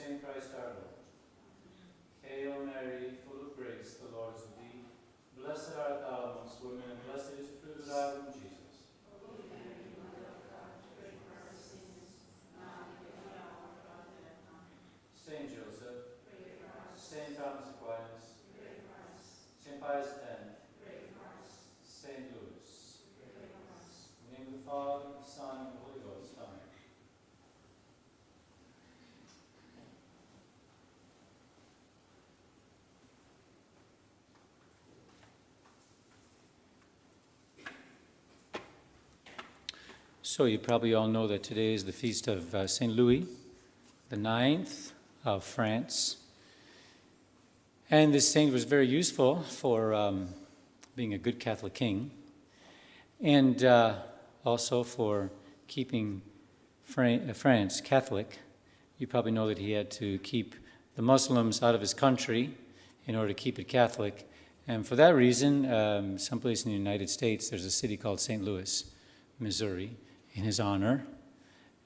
same Christ our Lord. Hail Mary, full of grace, the Lord is with thee. Blessed art thou amongst women, and blessed is the fruit of thy womb, Jesus. Holy Mary, Mother of God, pray for us sinners, now and at the hour of our death. Amen. Saint Joseph, Pray for us. Saint Thomas Aquinas, Pray for us. Saint Pius X, Pray for us. Saint Louis. Pray for us. In the name of the Father, the Son, and the Holy Ghost. Amen. So you probably all know that today is the feast of St. Louis, the 9th of France. And this saint was very useful for being a good Catholic king, and also for keeping France Catholic. You probably know that he had to keep the Muslims out of his country in order to keep it Catholic. And for that reason, someplace in the United States, there's a city called St. Louis, Missouri, in his honor.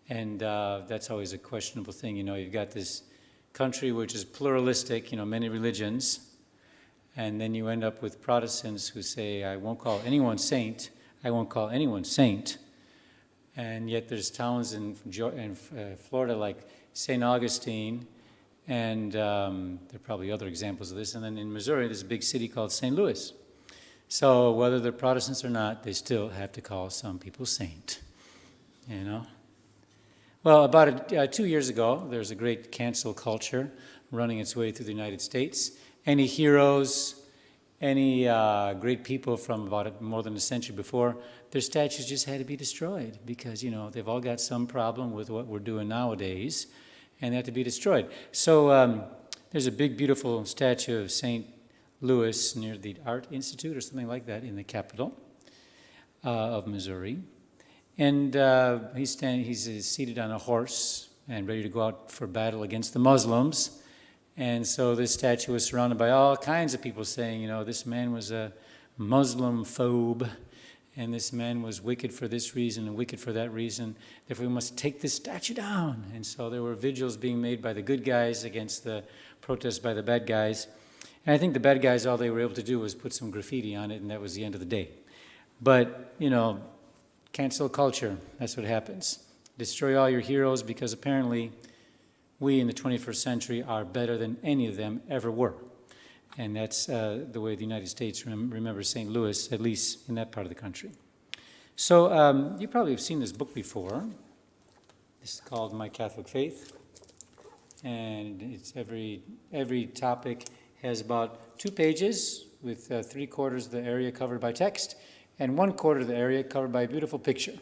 And that's always a questionable thing. You know, you've got this country which is pluralistic, you know, many religions, and then you end up with Protestants who say, I won't call anyone saint, I won't call anyone saint. And yet there's towns in Florida like St. Augustine, and there are probably other examples of this. And then in Missouri, there's a big city called St. Louis. So whether they're Protestants or not, they still have to call some people saint, you know. Well, about 2 years ago, there's a great cancel culture running its way through the United States. Any heroes, any great people from about more than a century before, their statues just had to be destroyed because, you know, they've all got some problem with what we're doing nowadays, and they have to be destroyed. So there's a big, beautiful statue of St. Louis near the Art Institute or something like that in the capital of Missouri. And he's seated on a horse and ready to go out for battle against the Muslims. And so this statue was surrounded by all kinds of people saying, you know, this man was a Muslim phobe, and this man was wicked for this reason and wicked for that reason. Therefore, we must take this statue down. And so there were vigils being made by the good guys against the protests by the bad guys. And I think the bad guys, all they were able to do was put some graffiti on it, and that was the end of the day. But, you know, cancel culture, that's what happens. Destroy all your heroes because apparently we in the 21st century are better than any of them ever were. And that's the way the United States remembers St. Louis, at least in that part of the country. So you probably have seen this book before. This is called My Catholic Faith. And it's every topic has about 2 pages with 3/4 of the area covered by text, and 1/4 of the area covered by a beautiful picture,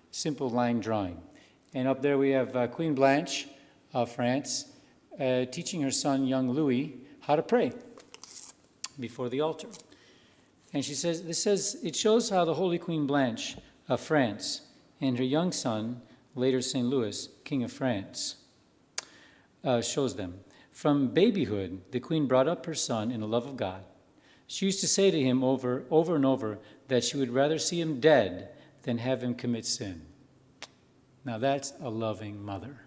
simple line drawing. And up there we have Queen Blanche of France teaching her son, young Louis, how to pray before the altar. And she says, it shows how the Holy Queen Blanche of France and her young son, later St. Louis, King of France, shows them. From babyhood, the queen brought up her son in the love of God. She used to say to him over and over that she would rather see him dead than have him commit sin. Now that's a loving mother.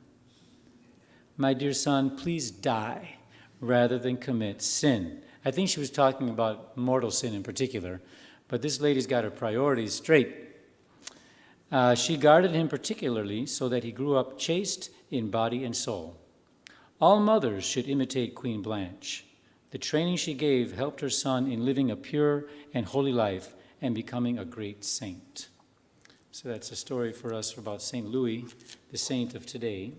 My dear son, please die rather than commit sin. I think she was talking about mortal sin in particular, but this lady's got her priorities straight. She guarded him particularly so that he grew up chaste in body and soul. All mothers should imitate Queen Blanche. The training she gave helped her son in living a pure and holy life and becoming a great saint. So that's a story for us about St. Louis, the saint of today.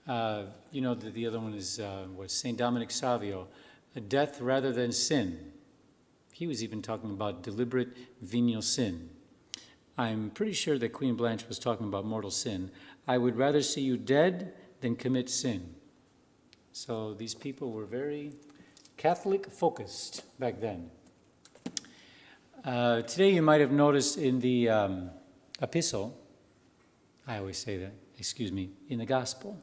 You know, the other one is St. Dominic Savio, a death rather than sin. He was even talking about deliberate venial sin. I'm pretty sure that Queen Blanche was talking about mortal sin. I would rather see you dead than commit sin. So these people were very Catholic-focused back then. Today you might have noticed in the epistle, I always say that, in the gospel,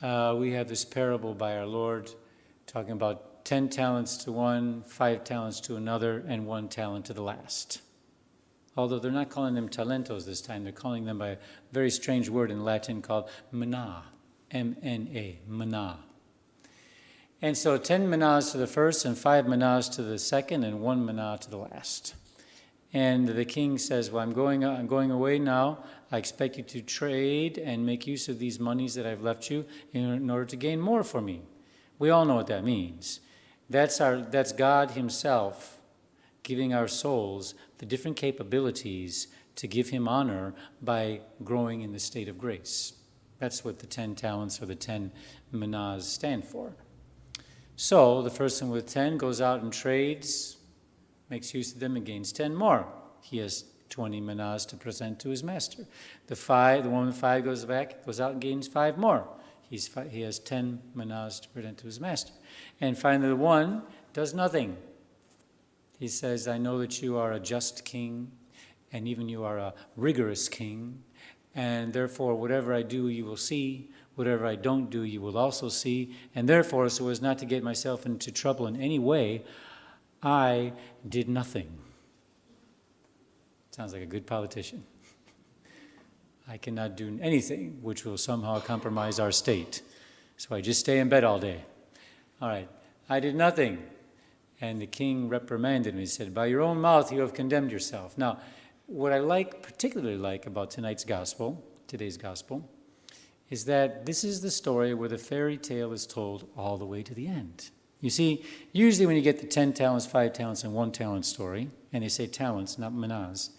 we have this parable by our Lord talking about 10 talents to one, 5 talents to another, and 1 talent to the last. Although they're not calling them talentos this time, they're calling them by a very strange word in Latin called mina, M-N-A, manna. And so 10 manas to the first, and 5 manas to the second, and 1 manna to the last. And the king says, well, I'm going away now. I expect you to trade and make use of these monies that I've left you in order to gain more for me. We all know what that means. That's God himself giving our souls the different capabilities to give him honor by growing in the state of grace. That's what the 10 talents or the 10 manas stand for. So the person with 10 goes out and trades, makes use of them, and gains 10 more. He has 20 manas to present to his master. The one with 5 goes out and gains 5 more. He has 10 manas to present to his master. And finally, the 1 does nothing. He says, I know that you are a just king, and even you are a rigorous king, and therefore whatever I do you will see, whatever I don't do you will also see, and therefore, so as not to get myself into trouble in any way, I did nothing. Sounds like a good politician. I cannot do anything which will somehow compromise our state. So I just stay in bed all day. All right, I did nothing. And the king reprimanded him. He said, by your own mouth you have condemned yourself. Now, what I particularly like about today's gospel, is that this is the story where the fairy tale is told all the way to the end. You see, usually when you get the 10 talents, 5 talents, and 1 talent story, and they say talents, not manas,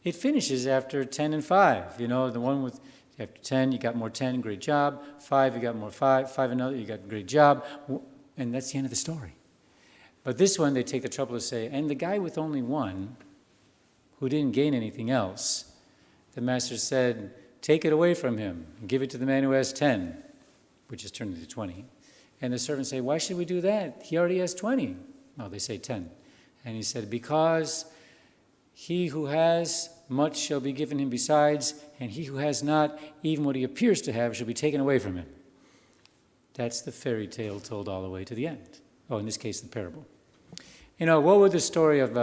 it finishes after 10 and 5. You know, the one with, after 10, you got more 10, great job. 5, you got more 5. 5 another, you got great job. And that's the end of the story. But this one, they take the trouble to say, and the guy with only 1, who didn't gain anything else, the master said, take it away from him and give it to the man who has 10, which is turned into 20. And the servants say, why should we do that? He already has 20. No, they say 10. And he said, because he who has much shall be given him besides, and he who has not, even what he appears to have, shall be taken away from him. That's the fairy tale told all the way to the end. Oh, in this case, the parable. You know, what would the story of,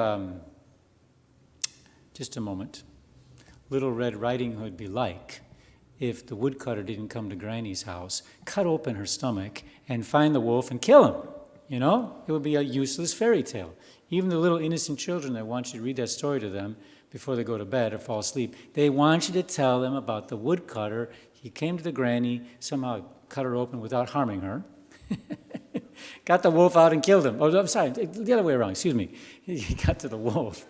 just a moment, Little Red Riding Hood be like if the woodcutter didn't come to Granny's house, cut open her stomach, and find the wolf and kill him? You know, it would be a useless fairy tale. Even the little innocent children that want you to read that story to them before they go to bed or fall asleep, they want you to tell them about the woodcutter. He came to the granny, somehow cut her open without harming her, got the wolf out and killed him. Oh, I'm sorry, the other way around, excuse me. He got to the wolf,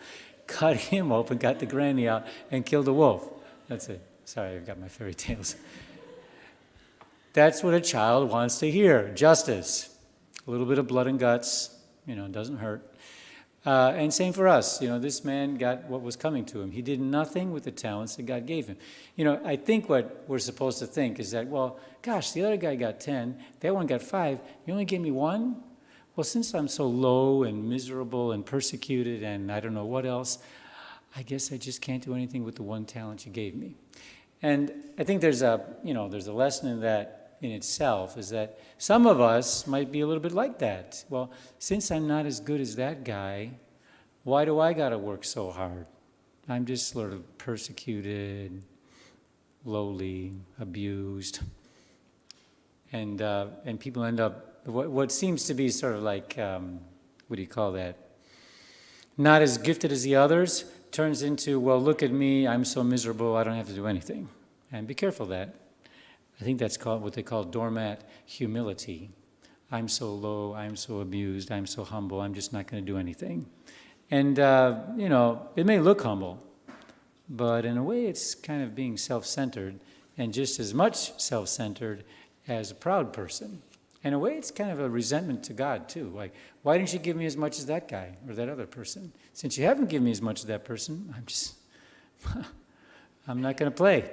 cut him open, got the granny out, and killed the wolf. That's it. Sorry, I've got my fairy tales. That's what a child wants to hear, justice. A little bit of blood and guts, you know, doesn't hurt. And same for us. You know, this man got what was coming to him. He did nothing with the talents that God gave him. You know, I think what we're supposed to think is that, well, gosh, the other guy got 10, that one got 5, you only gave me 1? Well, since I'm so low and miserable and persecuted and I don't know what else, I guess I just can't do anything with the 1 talent you gave me. And I think there's a lesson in that in itself, is that some of us might be a little bit like that. Well, since I'm not as good as that guy, why do I got to work so hard? I'm just sort of persecuted, lowly, abused, and people end up, what seems to be sort of like, what do you call that? Not as gifted as the others, turns into, well, look at me, I'm so miserable, I don't have to do anything. And be careful of that. I think that's called what they call doormat humility. I'm so low, I'm so abused, I'm so humble, I'm just not going to do anything. And, you know, it may look humble, but in a way it's kind of being self-centered, and just as much self-centered as a proud person. In a way it's kind of a resentment to God too. Like, why didn't you give me as much as that guy or that other person? Since you haven't given me as much as that person, I'm not going to play,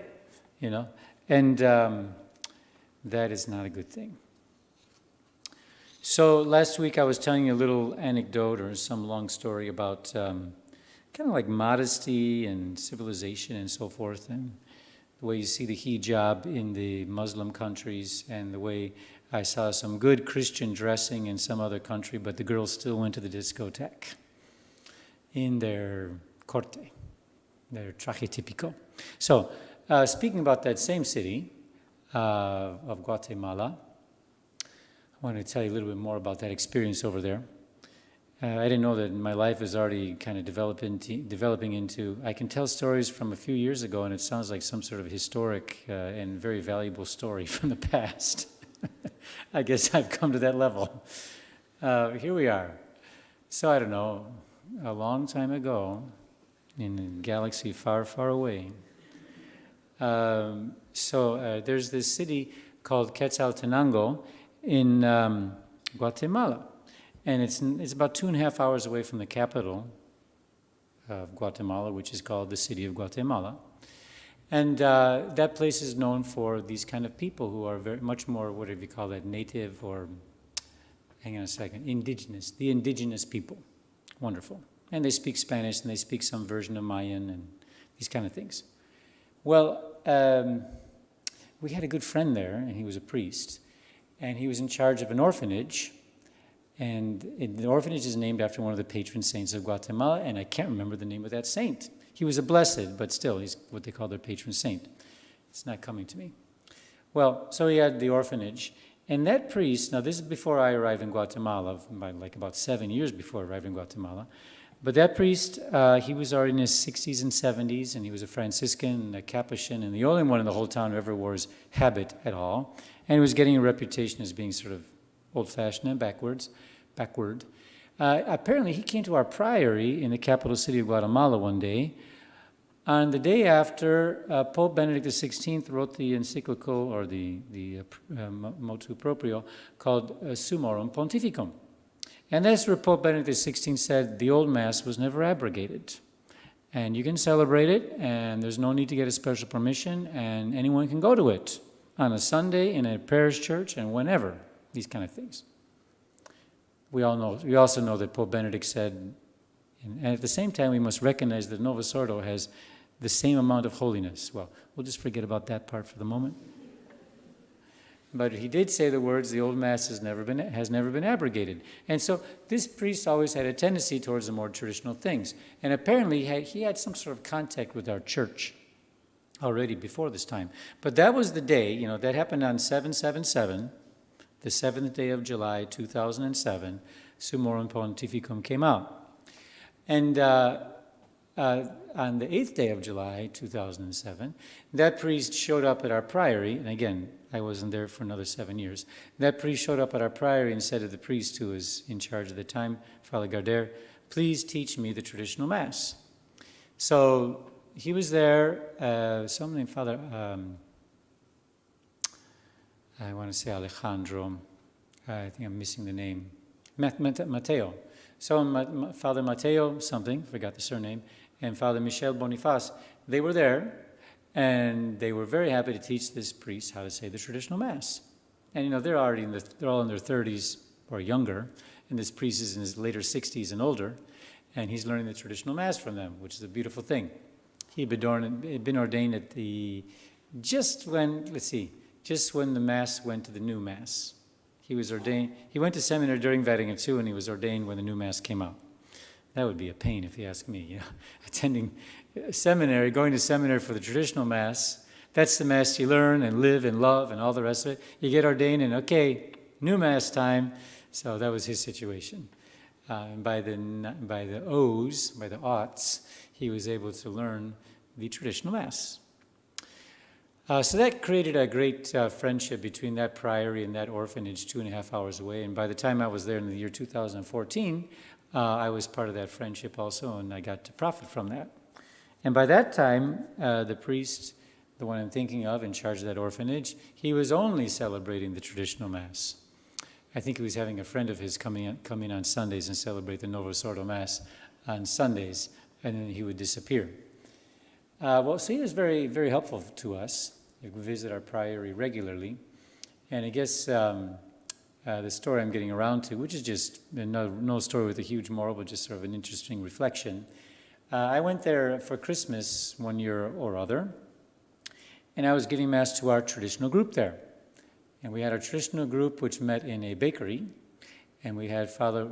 you know. And that is not a good thing. So last week I was telling you a little anecdote or some long story about kind of like modesty and civilization and so forth, and the way you see the hijab in the Muslim countries, and the way I saw some good Christian dressing in some other country, but the girls still went to the discotheque in their corte, their traje típico. So speaking about that same city, of Guatemala. I want to tell you a little bit more about that experience over there. I didn't know that my life is already kind of developing into, I can tell stories from a few years ago and it sounds like some sort of historic and very valuable story from the past. I guess I've come to that level. Here we are. So I don't know, a long time ago in a galaxy far, far away. There's this city called Quetzaltenango in Guatemala. And it's about 2.5 hours away from the capital of Guatemala, which is called the city of Guatemala. And that place is known for these kind of people who are very much more, whatever you call that, native or, hang on a second, indigenous, the indigenous people. Wonderful. And they speak Spanish and they speak some version of Mayan and these kind of things. Well, we had a good friend there, and he was a priest, and he was in charge of an orphanage. And the orphanage is named after one of the patron saints of Guatemala, and I can't remember the name of that saint. He was a blessed, but still, he's what they call their patron saint. It's not coming to me. Well, so he had the orphanage, and that priest, now this is before I arrived in Guatemala, like about 7 years before I arrived in Guatemala, but that priest, he was already in his 60s and 70s, and he was a Franciscan, a Capuchin, and the only one in the whole town who ever wore his habit at all, and he was getting a reputation as being sort of old-fashioned and backward. Apparently, he came to our priory in the capital city of Guatemala one day. On the day after, Pope Benedict XVI wrote the encyclical, or the motu proprio, called Summorum Pontificum. And that's where Pope Benedict XVI said the old Mass was never abrogated. And you can celebrate it, and there's no need to get a special permission, and anyone can go to it on a Sunday in a parish church and whenever. These kind of things. We also know that Pope Benedict said, and at the same time we must recognize that Novus Ordo has the same amount of holiness. Well, we'll just forget about that part for the moment. But he did say the words, the old Mass has never been abrogated. And so this priest always had a tendency towards the more traditional things. And apparently he had some sort of contact with our church already before this time. But that was the day, that happened on 7/7/7, the 7th day of July, 2007, Summorum Pontificum came out. And on the 8th day of July, 2007, that priest showed up at our priory, and again, I wasn't there for another 7 years. That priest showed up at our priory and said to the priest who was in charge at the time, Father Gardere, please teach me the traditional Mass. So he was there, someone named Father... I want to say Alejandro. I think I'm missing the name. Mateo. So Father Mateo something, forgot the surname, and Father Michel Boniface, they were there, and they were very happy to teach this priest how to say the traditional Mass. And they're all in their 30s or younger, and this priest is in his later 60s and older, and he's learning the traditional Mass from them, which is a beautiful thing. He'd been ordained at just when the Mass went to the new Mass. He was ordained. He went to seminary during Vatican II, and he was ordained when the new Mass came out. That would be a pain if you ask me. Attending seminary, going to seminary for the traditional Mass, that's the Mass you learn and live and love and all the rest of it. You get ordained and, okay, new Mass time. So that was his situation. And by the aughts, he was able to learn the traditional Mass. So that created a great friendship between that priory and that orphanage 2.5 hours away. And by the time I was there in the year 2014, I was part of that friendship also, and I got to profit from that. And by that time, the priest, the one I'm thinking of in charge of that orphanage, he was only celebrating the traditional Mass. I think he was having a friend of his come in on Sundays and celebrate the Novus Ordo Mass on Sundays, and then he would disappear. So he was very, very helpful to us. We visit our priory regularly. And I guess the story I'm getting around to, which is just no story with a huge moral, but just sort of an interesting reflection. I went there for Christmas one year or other, and I was giving Mass to our traditional group there. And we had our traditional group, which met in a bakery, and we had Father,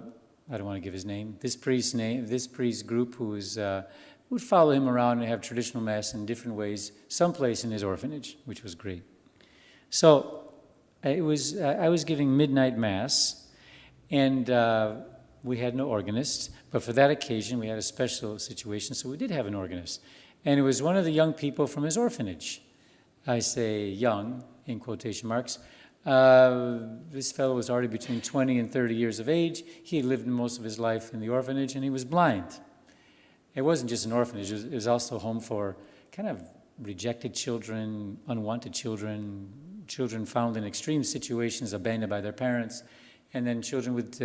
I don't want to give his name, this priest's group who was... would follow him around and have traditional Mass in different ways, someplace in his orphanage, which was great. So I was giving midnight mass, and we had no organist, but for that occasion we had a special situation, so we did have an organist. And it was one of the young people from his orphanage. I say young, in quotation marks. This fellow was already between 20 and 30 years of age. He had lived most of his life in the orphanage, and he was blind. It wasn't just an orphanage, it was also a home for kind of rejected children, unwanted children, children found in extreme situations, abandoned by their parents, and then children with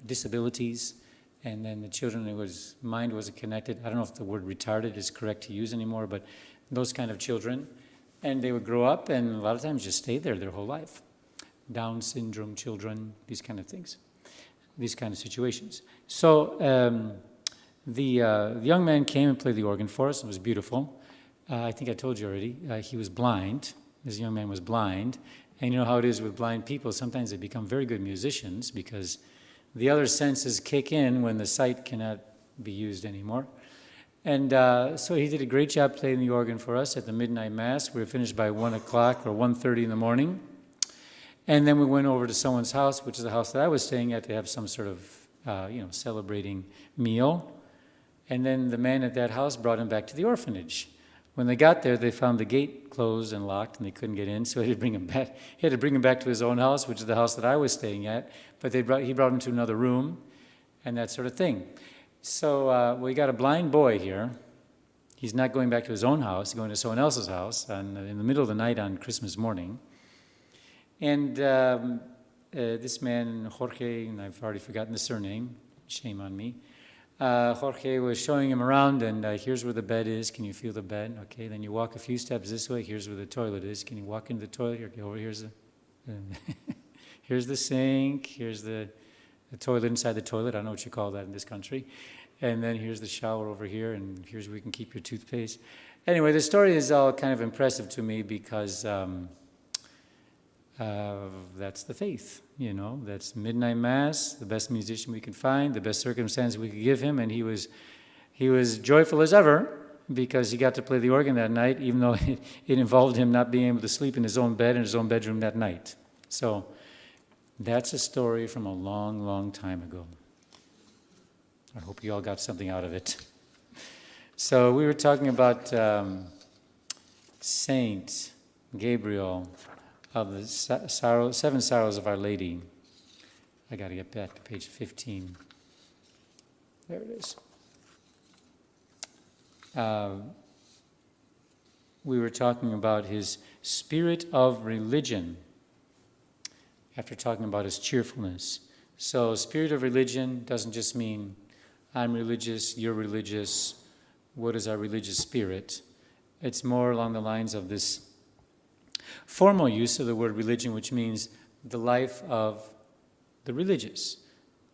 disabilities, and then the children whose mind wasn't connected. I don't know if the word retarded is correct to use anymore, but those kind of children. And they would grow up and a lot of times just stay there their whole life. Down syndrome children, these kind of things, these kind of situations. So the young man came and played the organ for us. It was beautiful. I think I told you already, he was blind. This young man was blind. And you know how it is with blind people. Sometimes they become very good musicians because the other senses kick in when the sight cannot be used anymore. And so he did a great job playing the organ for us at the midnight mass. We were finished by 1 o'clock or 1:30 in the morning. And then we went over to someone's house, which is the house that I was staying at, to have some sort of, celebrating meal. And then the man at that house brought him back to the orphanage. When they got there, they found the gate closed and locked, and they couldn't get in. So he had to bring him back. He had to bring him back to his own house, which is the house that I was staying at. But he brought him to another room, and that sort of thing. So we got a blind boy here. He's not going back to his own house. He's going to someone else's house in the middle of the night on Christmas morning. And this man, Jorge, and I've already forgotten the surname, shame on me. Jorge was showing him around, and here's where the bed is. Can you feel the bed? Okay, then you walk a few steps this way. Here's where the toilet is. Can you walk into the toilet? Okay, over here's the sink. Here's the toilet inside the toilet. I don't know what you call that in this country. And then here's the shower over here, and here's where you can keep your toothpaste. Anyway, the story is all kind of impressive to me because that's the faith, That's midnight mass, the best musician we could find, the best circumstance we could give him, and he was joyful as ever because he got to play the organ that night, even though it involved him not being able to sleep in his own bed in his own bedroom that night. So that's a story from a long, long time ago. I hope you all got something out of it. So we were talking about Saint Gabriel of the Seven Sorrows of Our Lady. I got to get back to page 15. There it is. We were talking about his spirit of religion after talking about his cheerfulness. So spirit of religion doesn't just mean I'm religious, you're religious, what is our religious spirit? It's more along the lines of this formal use of the word religion, which means the life of the religious,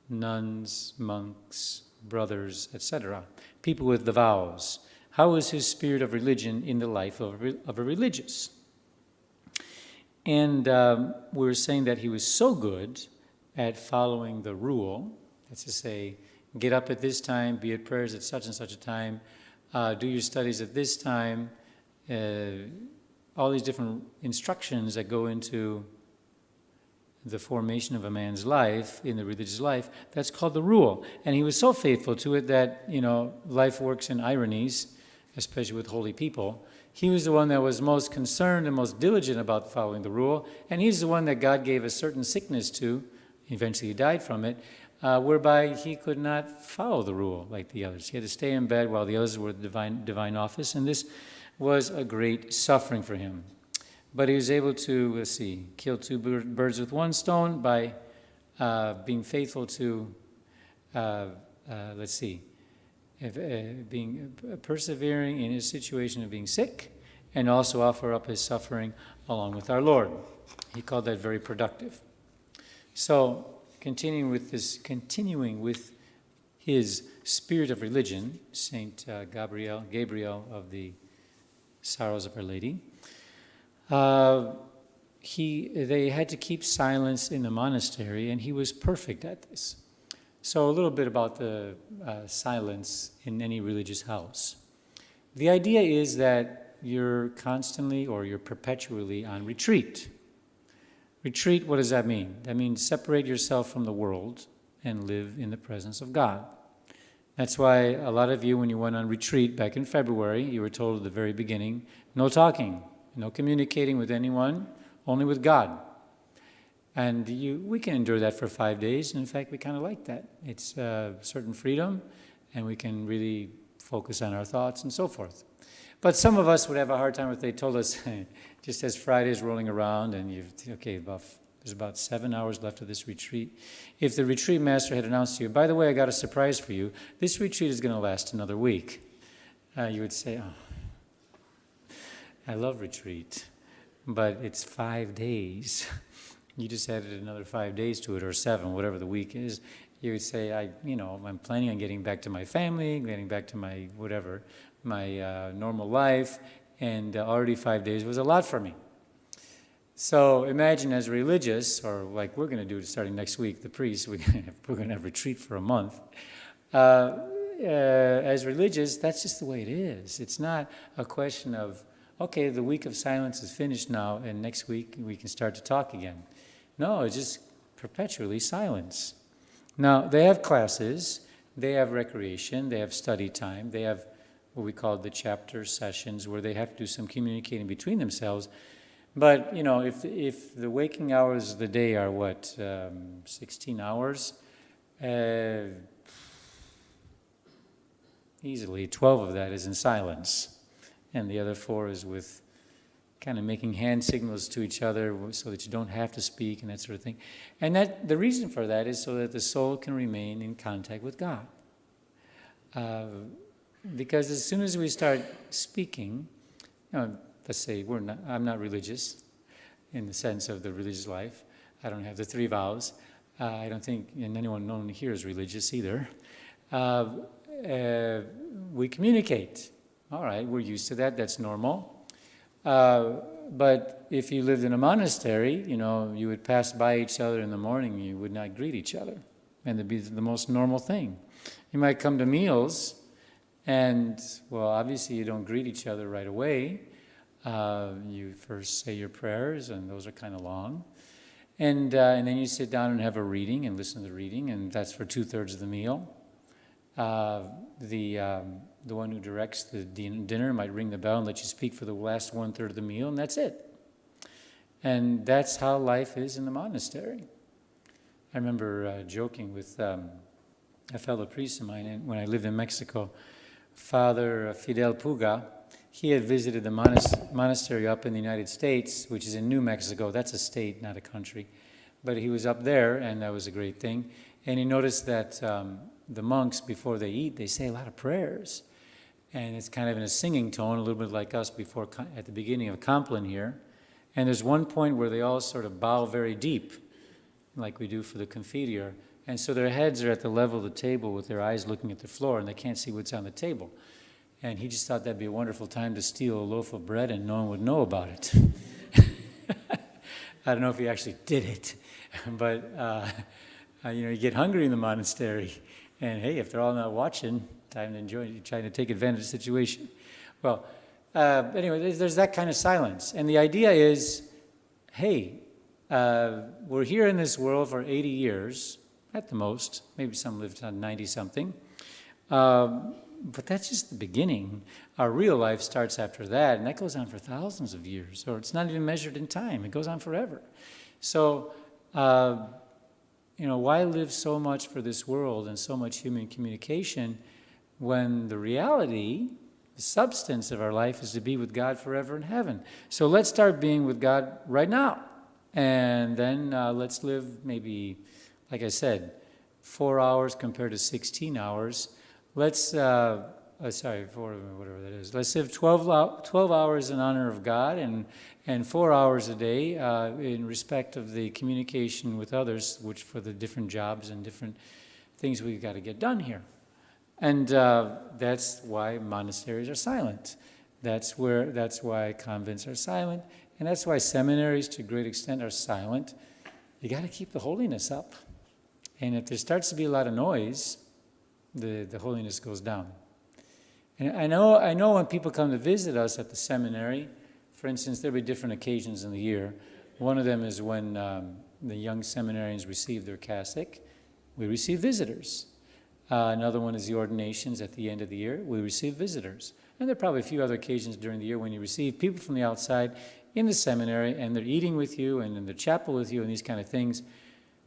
nuns, monks, brothers, etc., people with the vows. How is his spirit of religion in the life of a religious? And we were saying that he was so good at following the rule, that's to say, get up at this time, be at prayers at such and such a time, do your studies at this time, all these different instructions that go into the formation of a man's life, in the religious life, that's called the rule. And he was so faithful to it that, life works in ironies, especially with holy people. He was the one that was most concerned and most diligent about following the rule, and he's the one that God gave a certain sickness to, eventually he died from it, whereby he could not follow the rule like the others. He had to stay in bed while the others were at the divine office, and this was a great suffering for him. But he was able to, kill two birds with one stone by being faithful to, being persevering in his situation of being sick, and also offer up his suffering along with our Lord. He called that very productive. So, continuing with his spirit of religion, Saint Gabriel of the Sorrows of Our Lady, they had to keep silence in the monastery, and he was perfect at this. So a little bit about the silence in any religious house. The idea is that you're constantly or you're perpetually on retreat. Retreat, what does that mean? That means separate yourself from the world and live in the presence of God. That's why a lot of you, when you went on retreat back in February, you were told at the very beginning, no talking, no communicating with anyone, only with God. And we can endure that for 5 days. And in fact, we kind of like that. It's certain freedom, and we can really focus on our thoughts and so forth. But some of us would have a hard time if they told us, just as Friday's rolling around, and there's about 7 hours left of this retreat. If the retreat master had announced to you, by the way, I got a surprise for you. This retreat is going to last another week. You would say, oh, I love retreat, but it's 5 days. You just added another 5 days to it, or 7, whatever the week is. You would say, I'm planning on getting back to my family, getting back to my normal life, and already 5 days was a lot for me. So imagine as religious, or like we're going to do starting next week, the priests, we're going to have retreat for a month. As religious, that's just the way it is. It's not a question of, okay, the week of silence is finished now, and next week we can start to talk again. No, it's just perpetually silence. Now, they have classes, they have recreation, they have study time, they have what we call the chapter sessions where they have to do some communicating between themselves. But, if the waking hours of the day are 16 hours, easily 12 of that is in silence. And the other 4 is with kind of making hand signals to each other so that you don't have to speak and that sort of thing. And the reason for that is so that the soul can remain in contact with God. Because as soon as we start speaking, let's say I'm not religious in the sense of the religious life. I don't have the 3 vows. I don't think anyone known here is religious either. We communicate. All right, we're used to that. That's normal. But if you lived in a monastery, you would pass by each other in the morning. You would not greet each other. And it'd be the most normal thing. You might come to meals, and, well, obviously you don't greet each other right away. You first say your prayers, and those are kind of long. And then you sit down and have a reading and listen to the reading, and that's for 2/3 of the meal. The one who directs the dinner might ring the bell and let you speak for the last 1/3 of the meal, and that's it. And that's how life is in the monastery. I remember joking with a fellow priest of mine when I lived in Mexico, Father Fidel Puga. He had visited the monastery up in the United States, which is in New Mexico. That's a state, not a country. But he was up there, and that was a great thing. And he noticed that the monks, before they eat, they say a lot of prayers. And it's kind of in a singing tone, a little bit like us at the beginning of Compline here. And there's one point where they all sort of bow very deep, like we do for the Confiteor. And so their heads are at the level of the table with their eyes looking at the floor, and they can't see what's on the table. And he just thought that'd be a wonderful time to steal a loaf of bread and no one would know about it. I don't know if he actually did it, but you get hungry in the monastery. And hey, if they're all not watching, time to enjoy it, trying to take advantage of the situation. Well, anyway, there's that kind of silence. And the idea is, hey, we're here in this world for 80 years, at the most. Maybe some lived on 90-something. But that's just the beginning. Our real life starts after that, and that goes on for thousands of years. Or it's not even measured in time. It goes on forever. So, why live so much for this world and so much human communication when the reality, the substance of our life is to be with God forever in heaven? So let's start being with God right now. And then let's live maybe, like I said, 4 hours compared to 16 hours. Let's, whatever that is. Let's live 12 hours in honor of God and 4 hours a day in respect of the communication with others, which for the different jobs and different things we've got to get done here. And that's why monasteries are silent. That's why convents are silent. And that's why seminaries, to a great extent, are silent. You got to keep the holiness up. And if there starts to be a lot of noise, the holiness goes down. And I know when people come to visit us at the seminary, for instance, there'll be different occasions in the year. One of them is when the young seminarians receive their cassock. We receive visitors. Another one is the ordinations at the end of the year. We receive visitors. And there are probably a few other occasions during the year when you receive people from the outside in the seminary, and they're eating with you and in the chapel with you and these kind of things.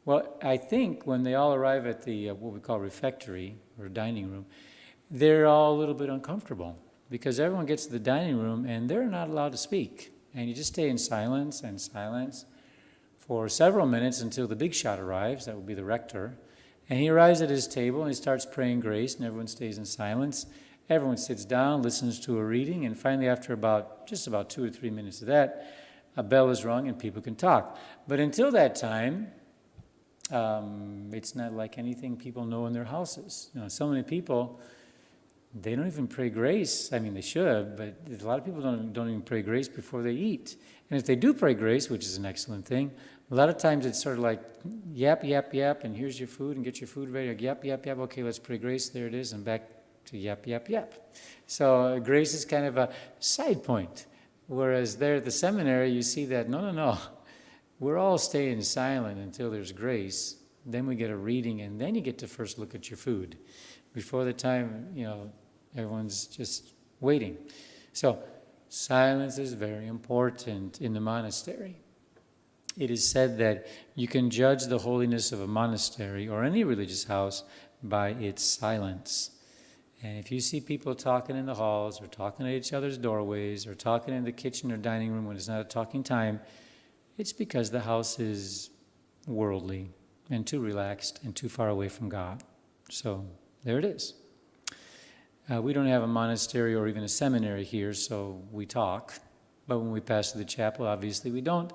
Well, I think when they all arrive at the what we call refectory or dining room, they're all a little bit uncomfortable because everyone gets to the dining room and they're not allowed to speak. And you just stay in silence and silence for several minutes until the big shot arrives. That would be the rector. And he arrives at his table and he starts praying grace, and everyone stays in silence. Everyone sits down, listens to a reading, and finally after just about 2 or 3 minutes of that, a bell is rung and people can talk. But until that time, it's not like anything people know in their houses. So many people, they don't even pray grace. I mean, they should, but a lot of people don't even pray grace before they eat. And if they do pray grace, which is an excellent thing, a lot of times it's sort of like yap, yap, yap, and here's your food, and get your food ready. Like, yap, yap, yap, okay, let's pray grace, there it is, and back to yap, yap, yap. So grace is kind of a side point. Whereas there at the seminary, you see that, no. We're all staying silent until there's grace. Then we get a reading, and then you get to first look at your food. Before the time, everyone's just waiting. So silence is very important in the monastery. It is said that you can judge the holiness of a monastery or any religious house by its silence. And if you see people talking in the halls or talking at each other's doorways or talking in the kitchen or dining room when it's not a talking time, it's because the house is worldly and too relaxed and too far away from God. So there it is. We don't have a monastery or even a seminary here, so we talk. But when we pass through the chapel, obviously we don't.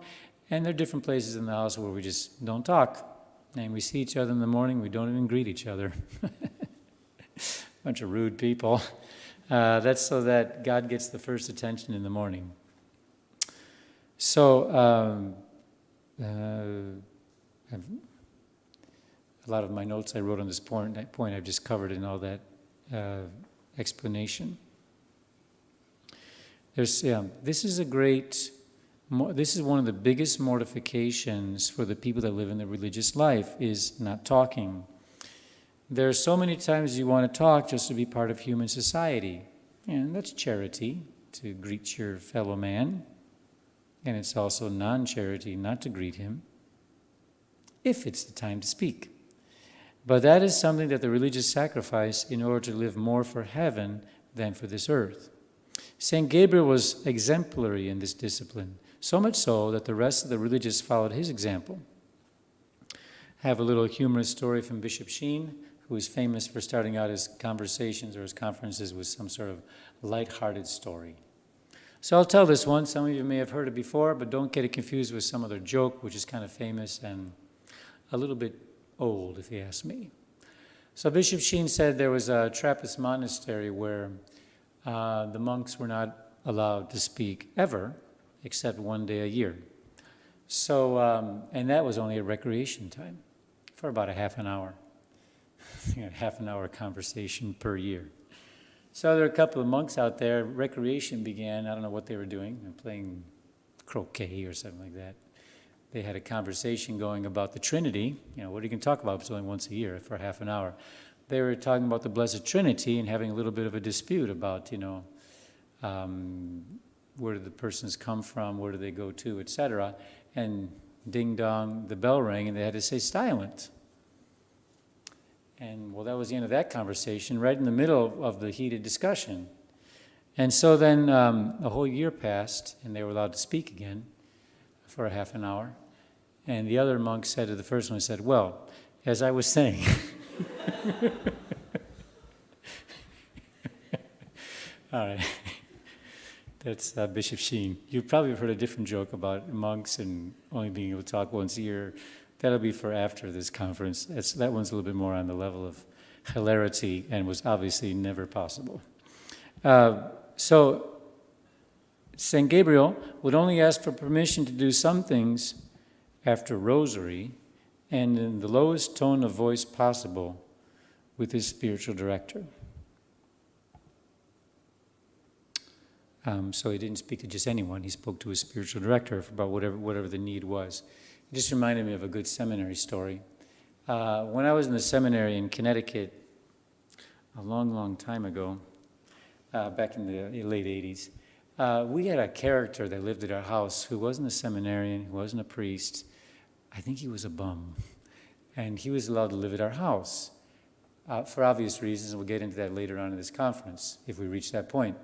And there are different places in the house where we just don't talk. And we see each other in the morning, we don't even greet each other. Bunch of rude people. That's so that God gets the first attention in the morning. So, a lot of my notes I wrote on this point I've just covered in all that explanation. This is one of the biggest mortifications for the people that live in the religious life, is not talking. There are so many times you want to talk just to be part of human society. And that's charity, to greet your fellow man. And it's also non-charity not to greet him, if it's the time to speak. But that is something that the religious sacrifice in order to live more for heaven than for this earth. St. Gabriel was exemplary in this discipline, so much so that the rest of the religious followed his example. I have a little humorous story from Bishop Sheen, who is famous for starting out his conversations or his conferences with some sort of light-hearted story. So I'll tell this one. Some of you may have heard it before, but don't get it confused with some other joke, which is kind of famous and a little bit old, if you ask me. So Bishop Sheen said there was a Trappist monastery where the monks were not allowed to speak ever, except one day a year. So, and that was only at recreation time for about a half an hour. Half an hour conversation per year. So there were a couple of monks out there. Recreation began. I don't know what they were doing. They were playing croquet or something like that. They had a conversation going about the Trinity. What are you going to talk about? It's only once a year for half an hour. They were talking about the Blessed Trinity and having a little bit of a dispute about, where did the persons come from, where do they go to, etc. And ding dong, the bell rang, and they had to say silent. And well, that was the end of that conversation, right in the middle of the heated discussion. And so then a whole year passed, and they were allowed to speak again for a half an hour. And the other monk said to the first one, said, well, as I was saying, all right, that's Bishop Sheen. You've probably heard a different joke about monks and only being able to talk once a year. That'll be for after this conference. That one's a little bit more on the level of hilarity and was obviously never possible. So St. Gabriel would only ask for permission to do some things after rosary and in the lowest tone of voice possible with his spiritual director. So he didn't speak to just anyone. He spoke to his spiritual director about whatever the need was. It just reminded me of a good seminary story. When I was in the seminary in Connecticut a long, long time ago, back in the late 80s, we had a character that lived at our house who wasn't a seminarian, who wasn't a priest. I think he was a bum. And he was allowed to live at our house for obvious reasons, and we'll get into that later on in this conference if we reach that point.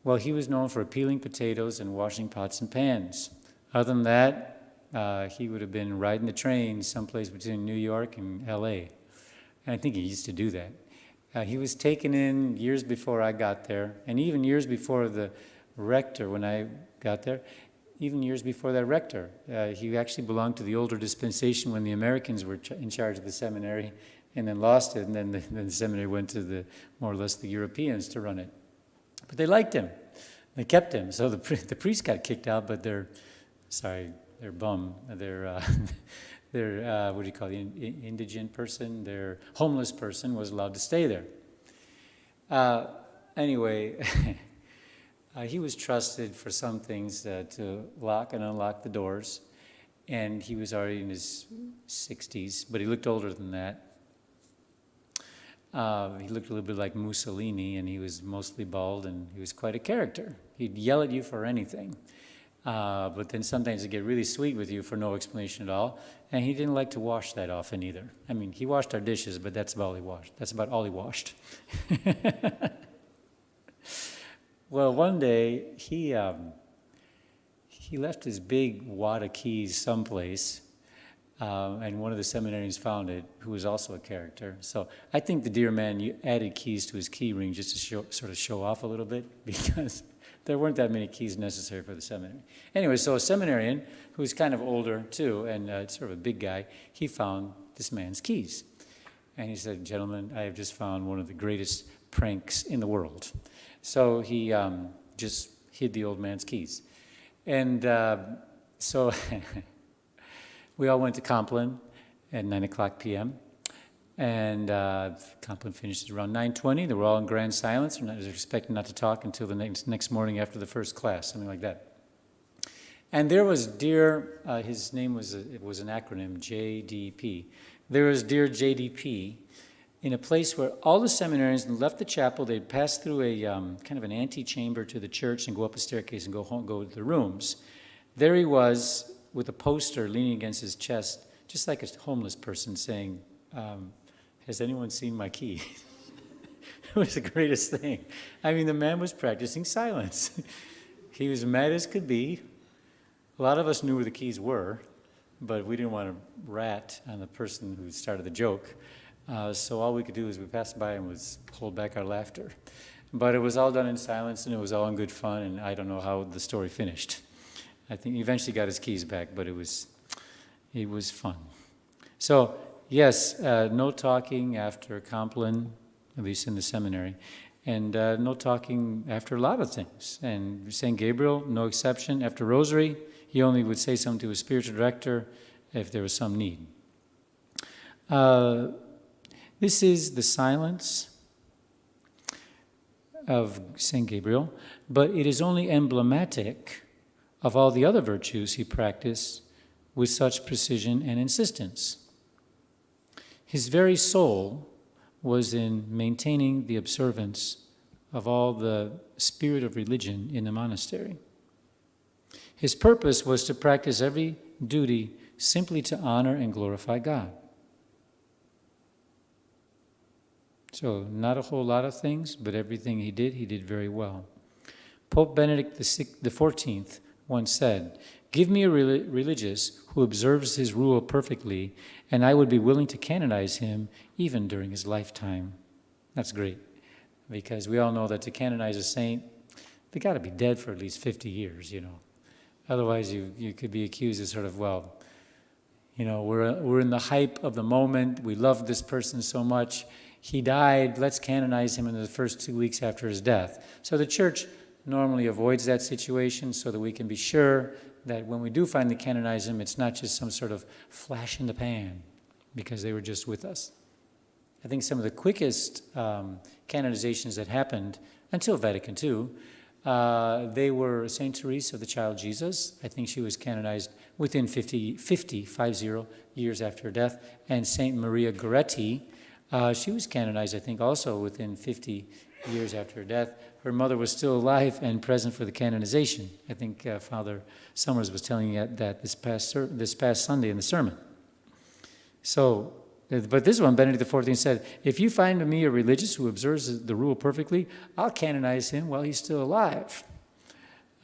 Well, he was known for peeling potatoes and washing pots and pans. Other than that, he would have been riding the train someplace between New York and L.A. And I think he used to do that. He was taken in years before I got there, and even years before the rector, when I got there, even years before that rector. He actually belonged to the older dispensation when the Americans were in charge of the seminary, and then lost it, and then the seminary went to more or less the Europeans to run it. But they liked him. They kept him. So the priest got kicked out, but their bum, their what do you call it, indigent person, their homeless person was allowed to stay there. Anyway, he was trusted for some things to lock and unlock the doors, and he was already in his 60s, but he looked older than that. He looked a little bit like Mussolini, and he was mostly bald, and he was quite a character. He'd yell at you for anything, but then sometimes he'd get really sweet with you for no explanation at all, and he didn't like to wash that often either. I mean, he washed our dishes, but that's about all he washed. That's about all he washed. Well, one day, he left his big wad of keys someplace, and one of the seminarians found it, who was also a character. So I think the dear man added keys to his key ring just to sort of show off a little bit, because there weren't that many keys necessary for the seminary. Anyway, so a seminarian, who was kind of older too, and sort of a big guy, he found this man's keys. And he said, "Gentlemen, I have just found one of the greatest pranks in the world." So he just hid the old man's keys. And so we all went to Compline at 9 o'clock p.m. And Compline finished around 9:20. They were all in grand silence. We're expecting not to talk until the next morning after the first class, something like that. And there was dear, his name was an acronym, JDP. There was dear JDP in a place where all the seminarians left the chapel. They'd pass through a kind of an antechamber to the church and go up a staircase and go to the rooms. There he was with a poster leaning against his chest, just like a homeless person saying, "Has anyone seen my key?" It was the greatest thing. I mean, the man was practicing silence. He was mad as could be. A lot of us knew where the keys were, but we didn't want to rat on the person who started the joke. So all we could do is we passed by and was hold back our laughter. But it was all done in silence, and it was all in good fun, and I don't know how the story finished. I think he eventually got his keys back, but it was fun. So, yes, no talking after Compline, at least in the seminary, and no talking after a lot of things. And St. Gabriel, no exception. After Rosary, he only would say something to his spiritual director if there was some need. This is the silence of St. Gabriel, but it is only emblematic of all the other virtues he practiced with such precision and insistence. His very soul was in maintaining the observance of all the spirit of religion in the monastery. His purpose was to practice every duty simply to honor and glorify God. So not a whole lot of things, but everything he did very well. Pope Benedict XIV once said, "Give me a religious who observes his rule perfectly, and I would be willing to canonize him even during his lifetime." That's great, because we all know that to canonize a saint, they got to be dead for at least 50 years, Otherwise, you could be accused of sort of, we're in the hype of the moment. We love this person so much. He died. Let's canonize him in the first 2 weeks after his death. So the church normally avoids that situation so that we can be sure that when we do finally canonize him, it's not just some sort of flash in the pan because they were just with us. I think some of the quickest canonizations that happened until Vatican II They were Saint Therese of the Child Jesus. I think she was canonized within 50 years after her death. And Saint Maria Goretti, she was canonized, I think, also within 50 years after her death. Her mother was still alive and present for the canonization. I think Father Summers was telling you that this past Sunday in the sermon. So, but this one, Benedict XIV said, if you find me a religious who observes the rule perfectly, I'll canonize him while he's still alive.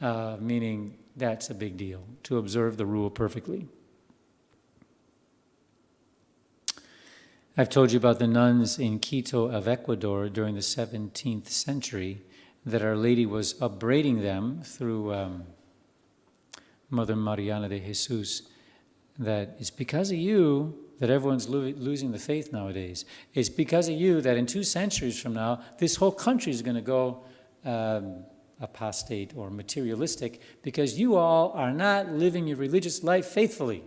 Meaning that's a big deal, to observe the rule perfectly. I've told you about the nuns in Quito of Ecuador during the 17th century, that Our Lady was upbraiding them through Mother Mariana de Jesus, that it's because of you that everyone's losing the faith nowadays. It's because of you that in 2 centuries from now, this whole country is going to go apostate or materialistic because you all are not living your religious life faithfully.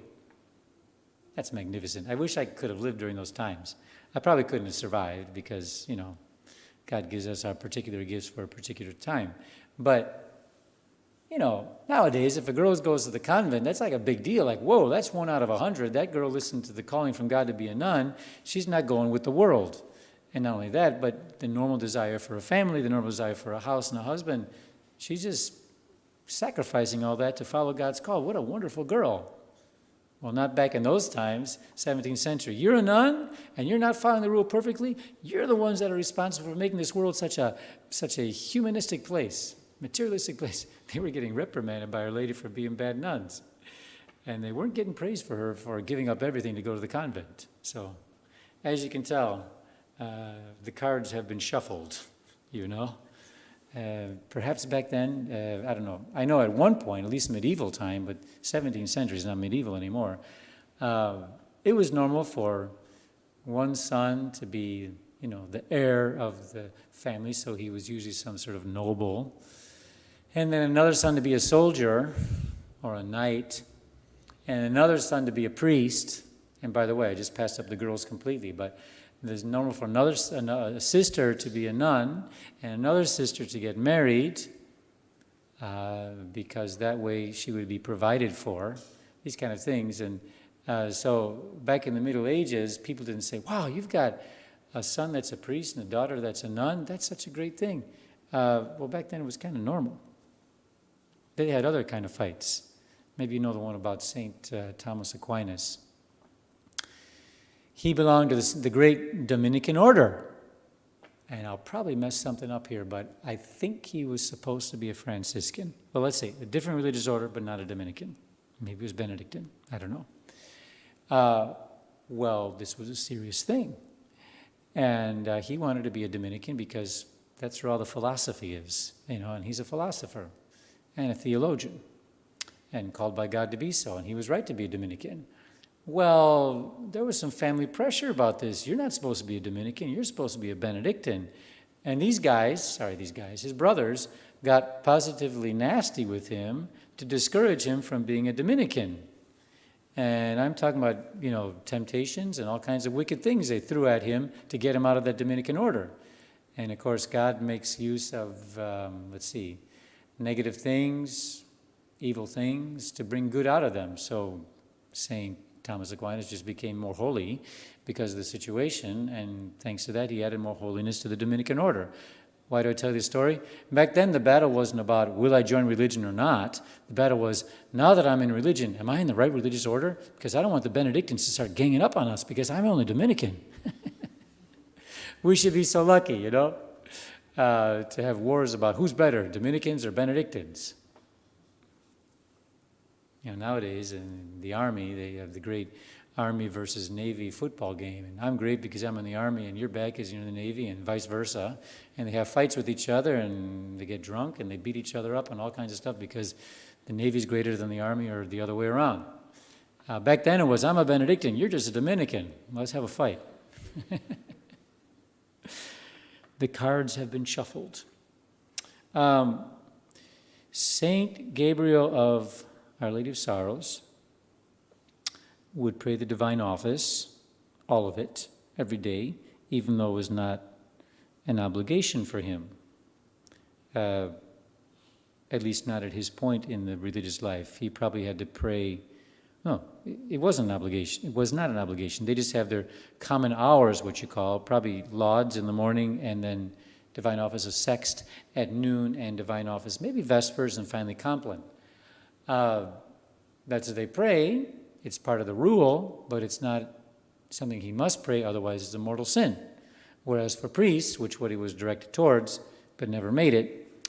That's magnificent. I wish I could have lived during those times. I probably couldn't have survived because, God gives us our particular gifts for a particular time. But, nowadays, if a girl goes to the convent, that's like a big deal. Like, whoa, that's 1 out of 100. That girl listened to the calling from God to be a nun. She's not going with the world. And not only that, but the normal desire for a family, the normal desire for a house and a husband, she's just sacrificing all that to follow God's call. What a wonderful girl. Well, not back in those times, 17th century. You're a nun, and you're not following the rule perfectly. You're the ones that are responsible for making this world such a humanistic place, materialistic place. They were getting reprimanded by Our Lady for being bad nuns. And they weren't getting praise for her for giving up everything to go to the convent. So, as you can tell, the cards have been shuffled, Perhaps back then, I don't know. I know at one point, at least medieval time, but 17th century is not medieval anymore, it was normal for one son to be, the heir of the family, so he was usually some sort of noble. And then another son to be a soldier or a knight, and another son to be a priest. And by the way, I just passed up the girls completely, but there's normal for a sister to be a nun and another sister to get married because that way she would be provided for, these kind of things. And so back in the Middle Ages, people didn't say, wow, you've got a son that's a priest and a daughter that's a nun. That's such a great thing. Well, back then it was kind of normal. They had other kind of fights. Maybe you know the one about St. Thomas Aquinas. He belonged to the great Dominican order. And I'll probably mess something up here, but I think he was supposed to be a Franciscan. Well, let's see, a different religious order, but not a Dominican. Maybe it was Benedictine. I don't know. Well, this was a serious thing. And he wanted to be a Dominican because that's where all the philosophy is, and he's a philosopher and a theologian and called by God to be so, and he was right to be a Dominican. Well, there was some family pressure about this. You're not supposed to be a Dominican. You're supposed to be a Benedictine. And his brothers, got positively nasty with him to discourage him from being a Dominican. And I'm talking about, temptations and all kinds of wicked things they threw at him to get him out of that Dominican order. And, of course, God makes use of, negative things, evil things, to bring good out of them. So St. Thomas Aquinas just became more holy because of the situation, and thanks to that, he added more holiness to the Dominican order. Why do I tell you this story? Back then, the battle wasn't about, will I join religion or not? The battle was, now that I'm in religion, am I in the right religious order? Because I don't want the Benedictines to start ganging up on us because I'm only Dominican. We should be so lucky, to have wars about who's better, Dominicans or Benedictines. Nowadays in the Army, they have the great Army versus Navy football game. And I'm great because I'm in the Army and you're bad because you're in the Navy and vice versa. And they have fights with each other and they get drunk and they beat each other up and all kinds of stuff because the Navy's greater than the Army or the other way around. Back then it was, I'm a Benedictine, you're just a Dominican. Let's have a fight. The cards have been shuffled. Saint Gabriel of Our Lady of Sorrows would pray the divine office, all of it, every day, even though it was not an obligation for him. at least not at his point in the religious life. He probably had to pray. No, it wasn't an obligation. It was not an obligation. They just have their common hours, what you call, probably lauds in the morning, and then divine office of sext at noon, and divine office, maybe vespers, and finally compline. That's what they pray. It's part of the rule, but it's not something he must pray, otherwise it's a mortal sin. Whereas for priests, which what he was directed towards, but never made it,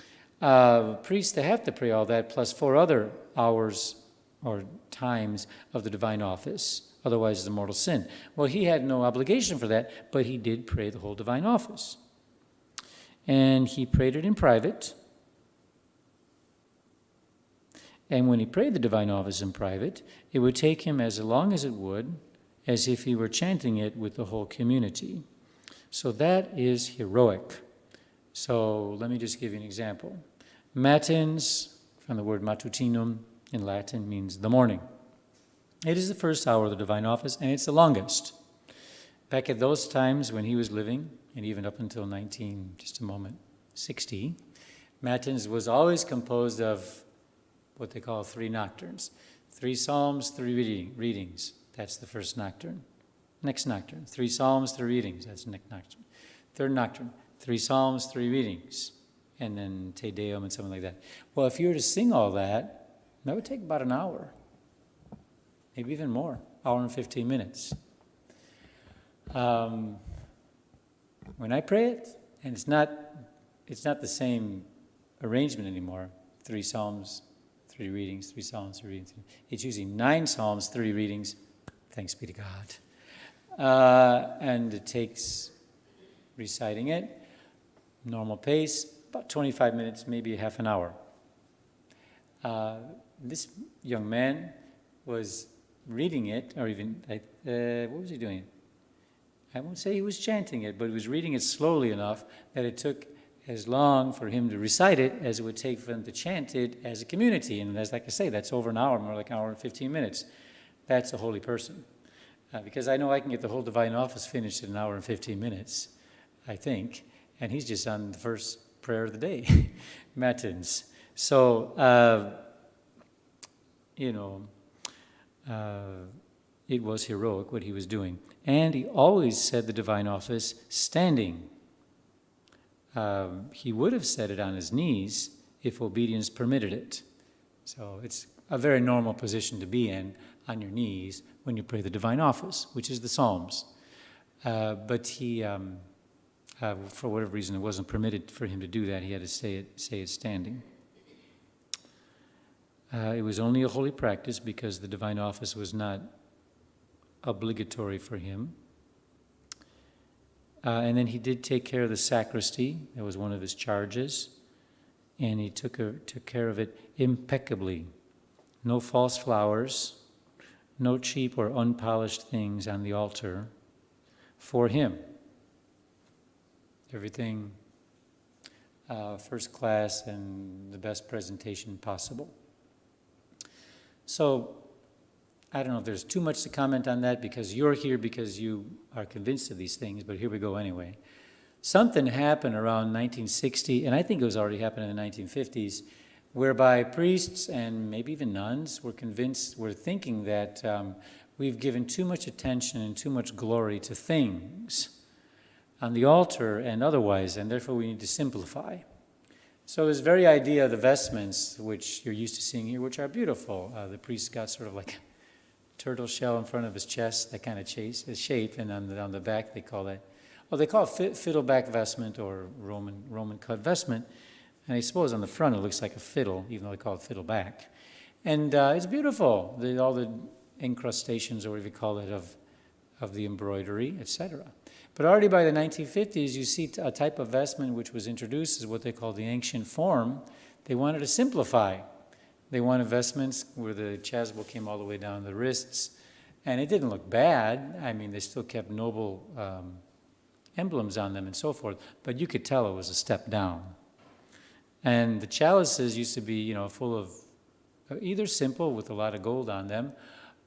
priests, they have to pray all that, plus 4 other hours or times of the divine office. Otherwise, it's a mortal sin. Well, he had no obligation for that, but he did pray the whole divine office. And he prayed it in private. And when he prayed the divine office in private, it would take him as long as it would, as if he were chanting it with the whole community. So that is heroic. So let me just give you an example. Matins, from the word matutinum in Latin, means the morning. It is the first hour of the divine office, and it's the longest. Back at those times when he was living, and even up until 60, Matins was always composed of what they call 3 nocturnes. 3 psalms, 3 readings. That's the first nocturne. Next nocturne. 3 psalms, 3 readings. That's the next nocturne. Third nocturne. 3 psalms, 3 readings. And then Te Deum and something like that. Well, if you were to sing all that, that would take about an hour. Maybe even more. Hour and 15 minutes. When I pray it, and it's not the same arrangement anymore. 3 psalms, 3 readings, 3 psalms, 3 readings. It's usually 9 psalms, 3 readings. Thanks be to God. And it takes reciting it, normal pace, about 25 minutes, maybe half an hour. This young man was reading it, or even, what was he doing? I won't say he was chanting it, but he was reading it slowly enough that it took as long for him to recite it as it would take for them to chant it as a community. And as like I say, that's over an hour, more like an hour and 15 minutes. That's a holy person. Because I know I can get the whole divine office finished in an hour and 15 minutes, I think. And he's just on the first prayer of the day, Matins. So, it was heroic what he was doing. And he always said the divine office standing. He would have said it on his knees if obedience permitted it. So it's a very normal position to be in, on your knees, when you pray the divine office, which is the Psalms. But he, for whatever reason, it wasn't permitted for him to do that. He had to say it standing. It was only a holy practice because the divine office was not obligatory for him. And then he did take care of the sacristy. That was one of his charges. And he took care of it impeccably. No false flowers, no cheap or unpolished things on the altar for him. Everything first class and the best presentation possible. So, I don't know if there's too much to comment on that because you're here because you are convinced of these things, but here we go anyway. Something happened around 1960, and I think it was already happening in the 1950s, whereby priests and maybe even nuns were thinking that we've given too much attention and too much glory to things on the altar and otherwise, and therefore we need to simplify. So this very idea of the vestments, which you're used to seeing here, which are beautiful, the priest got sort of like a turtle shell in front of his chest, that kind of shape, and on the back they call it fiddleback vestment or Roman cut vestment. And I suppose on the front it looks like a fiddle, even though they call it fiddleback. And it's beautiful, all the incrustations, or whatever you call it, of the embroidery, etc. But already by the 1950s, you see a type of vestment which was introduced as what they call the ancient form. They wanted to simplify. They wanted vestments where the chasuble came all the way down the wrists. And it didn't look bad. I mean, they still kept noble emblems on them and so forth. But you could tell it was a step down. And the chalices used to be, full of either simple with a lot of gold on them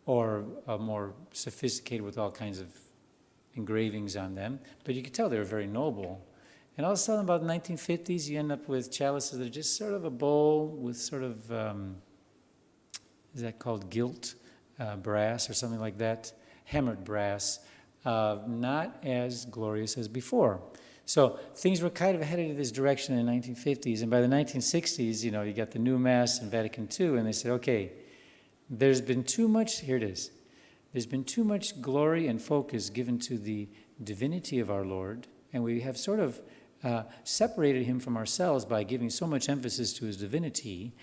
or more sophisticated with all kinds of engravings on them. But you could tell they were very noble. And all of a sudden, about the 1950s, you end up with chalices that are just sort of a bowl with sort of, is that called gilt brass or something like that? Hammered brass. Not as glorious as before. So things were kind of headed in this direction in the 1950s. And by the 1960s, you got the new Mass in Vatican II, and they said, okay, there's been too much, here it is, there's been too much glory and focus given to the divinity of our Lord, and we have sort of separated him from ourselves by giving so much emphasis to his divinity.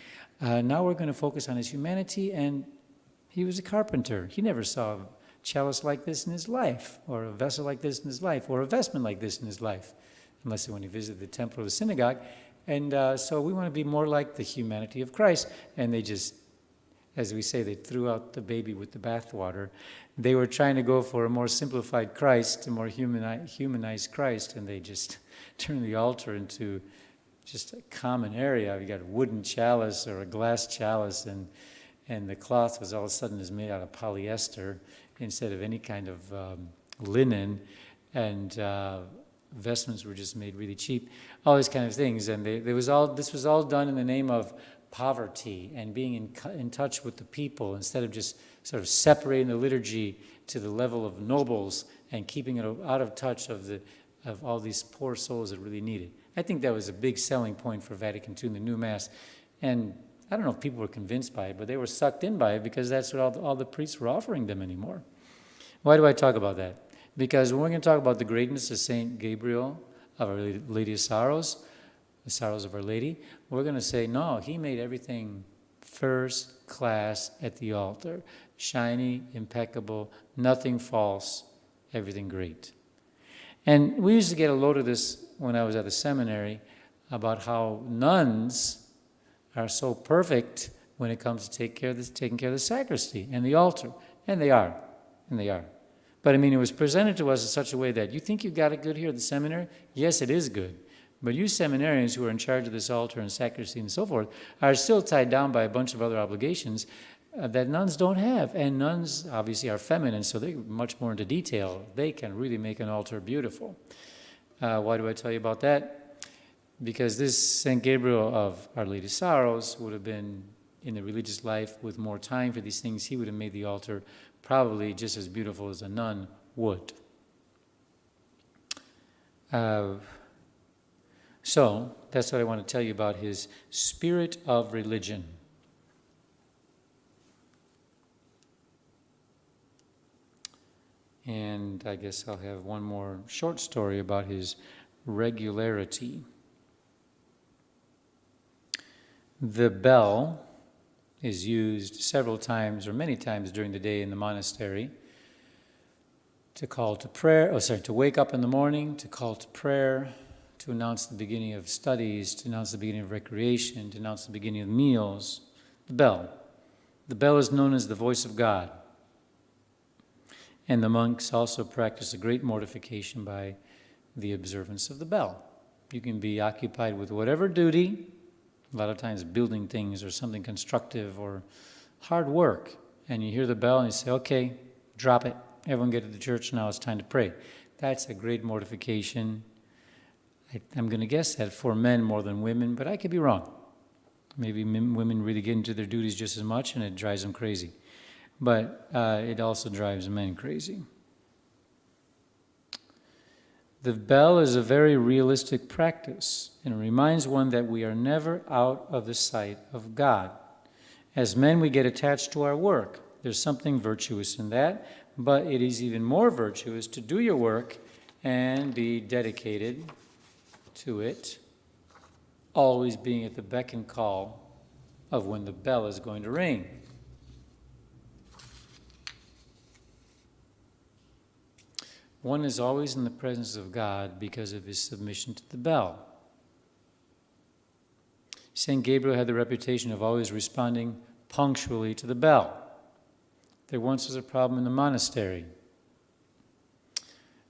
Now we're going to focus on his humanity, and he was a carpenter. He never saw a chalice like this in his life, or a vessel like this in his life, or a vestment like this in his life, unless when he visited the temple or the synagogue. And so we want to be more like the humanity of Christ. And they just, as we say, they threw out the baby with the bathwater. They were trying to go for a more simplified Christ, a more humanized Christ, and they just turned the altar into just a common area. You got a wooden chalice or a glass chalice, and the cloth was all of a sudden is made out of polyester instead of any kind of linen, and vestments were just made really cheap. All these kind of things, and this was all done in the name of poverty and being in touch with the people, instead of just sort of separating the liturgy to the level of nobles and keeping it out of touch of all these poor souls that really need it. I think that was a big selling point for Vatican II in the new Mass. And I don't know if people were convinced by it, but they were sucked in by it because that's what all the priests were offering them anymore. Why do I talk about that? Because when we're going to talk about the greatness of Saint Gabriel, of Our Lady of Sorrows, the sorrows of Our Lady, we're going to say, no, he made everything first class at the altar. Shiny, impeccable, nothing false, everything great. And we used to get a load of this when I was at the seminary about how nuns are so perfect when it comes to taking care of the sacristy and the altar. And they are. But I mean, it was presented to us in such a way that you think you got it good here at the seminary? Yes, it is good. But you seminarians who are in charge of this altar and sacristy and so forth are still tied down by a bunch of other obligations that nuns don't have. And nuns obviously are feminine, so they're much more into detail. They can really make an altar beautiful. Why do I tell you about that? Because this St. Gabriel of Our Lady of Sorrows would have been in the religious life with more time for these things. He would have made the altar probably just as beautiful as a nun would. So that's what I want to tell you about his spirit of religion. And I guess I'll have one more short story about his regularity. The bell is used several times or many times during the day in the monastery to call to prayer, to wake up in the morning, to call to prayer, to announce the beginning of studies, to announce the beginning of recreation, to announce the beginning of meals. The bell. The bell is known as the voice of God. And the monks also practice a great mortification by the observance of the bell. You can be occupied with whatever duty, a lot of times building things or something constructive or hard work, and you hear the bell and you say, okay, drop it. Everyone get to the church now, it's time to pray. That's a great mortification. I'm going to guess that for men more than women, but I could be wrong. Maybe women really get into their duties just as much and it drives them crazy. But it also drives men crazy. The bell is a very realistic practice and reminds one that we are never out of the sight of God. As men, we get attached to our work. There's something virtuous in that, but it is even more virtuous to do your work and be dedicated to it, always being at the beck and call of when the bell is going to ring. One is always in the presence of God because of his submission to the bell. St. Gabriel had the reputation of always responding punctually to the bell. There once was a problem in the monastery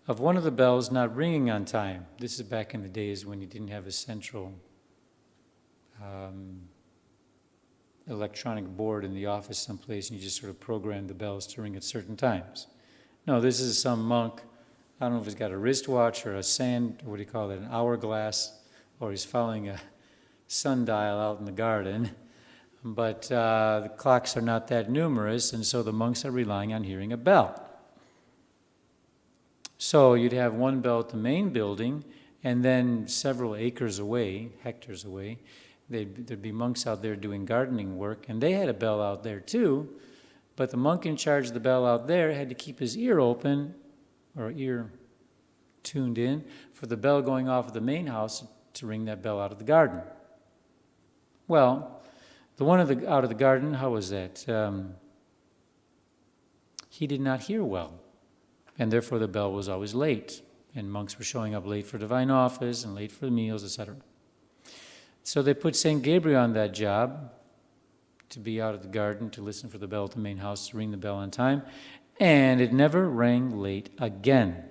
of one of the bells not ringing on time. This is back in the days when you didn't have a central electronic board in the office someplace and you just sort of programmed the bells to ring at certain times. No, this is some monk I don't know if he's got a wristwatch or a what do you call it, an hourglass, or he's following a sundial out in the garden. But the clocks are not that numerous, and so the monks are relying on hearing a bell. So you'd have one bell at the main building, and then several acres away, hectares away, there'd be monks out there doing gardening work, and they had a bell out there too, but the monk in charge of the bell out there had to keep his ear open, or ear tuned in, for the bell going off of the main house to ring that bell out of the garden. Well, the one out of the garden, how was that? He did not hear well, and therefore the bell was always late, and monks were showing up late for divine office and late for the meals, etc. So they put St. Gabriel on that job to be out of the garden, to listen for the bell at the main house, to ring the bell on time, and it never rang late again.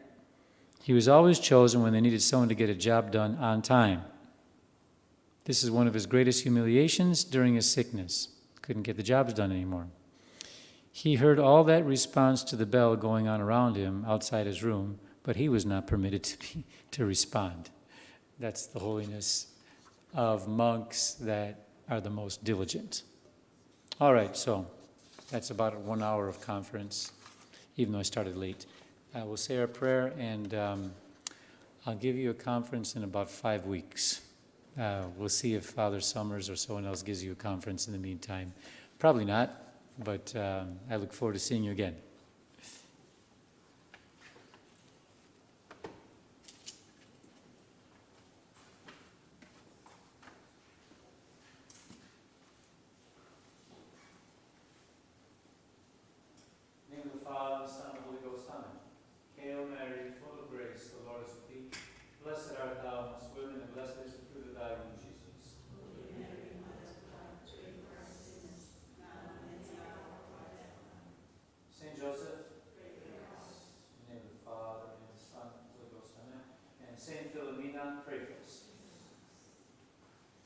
He was always chosen when they needed someone to get a job done on time. This is one of his greatest humiliations during his sickness. Couldn't get the jobs done anymore. He heard all that response to the bell going on around him outside his room, but he was not permitted to respond. That's the holiness of monks that are the most diligent. All right, so that's about 1 hour of conference, even though I started late. We'll say our prayer, and I'll give you a conference in about 5 weeks. We'll see if Father Summers or someone else gives you a conference in the meantime. Probably not, but I look forward to seeing you again.